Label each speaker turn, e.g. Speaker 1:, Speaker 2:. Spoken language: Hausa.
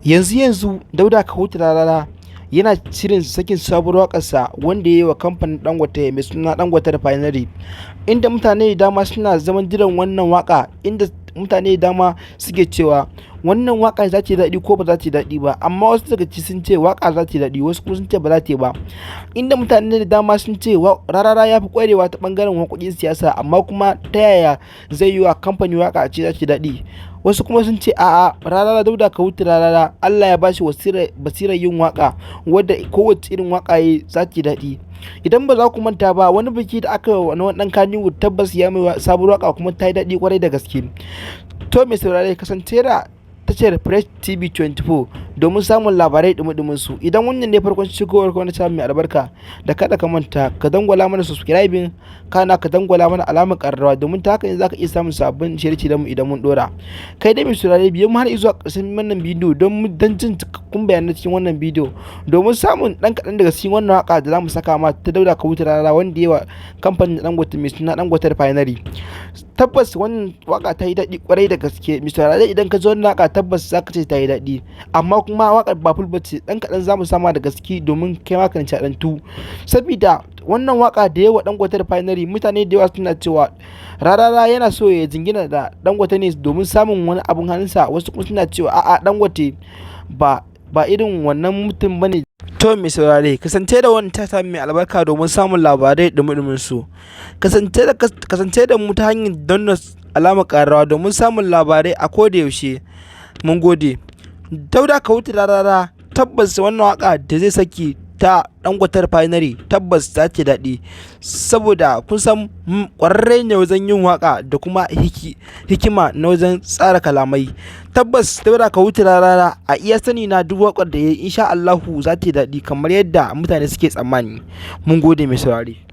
Speaker 1: Yanzu Dauda kahutu rarara yana shirin sakin sabuwar waƙarsa wanda ya yi wa kamfanin Dangote mai suna Dangote Refinery, inda mutane da dama suna zaman jiran wannan waƙa, inda mutane da dama suke cewa wannan waƙa za ta yi daɗi ko ba za ta yi daɗi ba, amma wasu daga ciki sun ce waƙa za ta yi daɗi, wasu kuma sun ce ba za ta yi ba, inda mutane da dama sun ce rarara ya fi ƙwarewa ta ɓangaren waƙoƙin siyasa, amma kuma ta yaya zai yi wa kamfanin waƙa a ce za ta yi daɗi. Wasu kuma sun ce a'a, rarara Dauda kahutu rarara Allah ya bashi basirar yin waka wadda kowace irin waka yayi za ta yi daɗi. Idan ba za ku manta ba, wani biki da aka yi wa ɗan Kannywood tabbas ya mai sabuwar waka kuma ta yi daɗi kwarai da gaske. To mai saurare, kasance da tashar Fresh TV 24 domin samun labarai dumi su. Idan wannan ne farkon shigowar wani channel mai albarka, da kada ka manta ka dangwala mana subscribing, kana ka dangwala mana alamar karrawa, domin ta haka ne zaka iya samun sabbin shirye-shiryen mu idan mun dora. Kai dai mai saurare, biyo mu har zuwa ƙarshen wannan bidiyo don jin cikakkun bayanai cikin wannan bidiyo, domin samun dan kaɗan daga cikin wannan waka da zamu saka ma ta Dauda kahutu rarara wanda yawa kamfanin Dangote mai suna Dangote Refinery. Tabbas wannan waka ta yi daɗi kwarai da gaske. Mai saurare, idan ka ji wannan waka tabbas zaka ce ta yi daɗi, amma kuma wakar ba full bace, dan kaɗan zamu sama da gaske domin kai ma ka nishaɗantu. Sabida wannan waka da yawa Dangote Refinery, mutane da yawa suna cewa rarara yana so ya jingina da Dangote ne domin samun wani abun hannunsa, wasu kuma suna cewa a'a, Dangote ba irin wannan mutum bane. To mai saurare, kasance da wani tata mai albarka domin samun labarai dumi su. Kasance da mu ta hanyar danna alamar ƙararrawa domin samun labarai a koda yaushe. Mun gode. Dauda kahutu rarara, tabbas wannan waka da zai saki ta Dangote Refinery tabbas za ta daɗi, saboda kun san ƙwararre ne wajen yin waka da kuma hikima na wajen tsara kalamai. Tabbas Dauda kahutu rarara, a iya sani na duk wakar da ya yi insha Allahu za ta yi daɗi kamar yadda mutane suke tsammani. Mun gode mai saurare.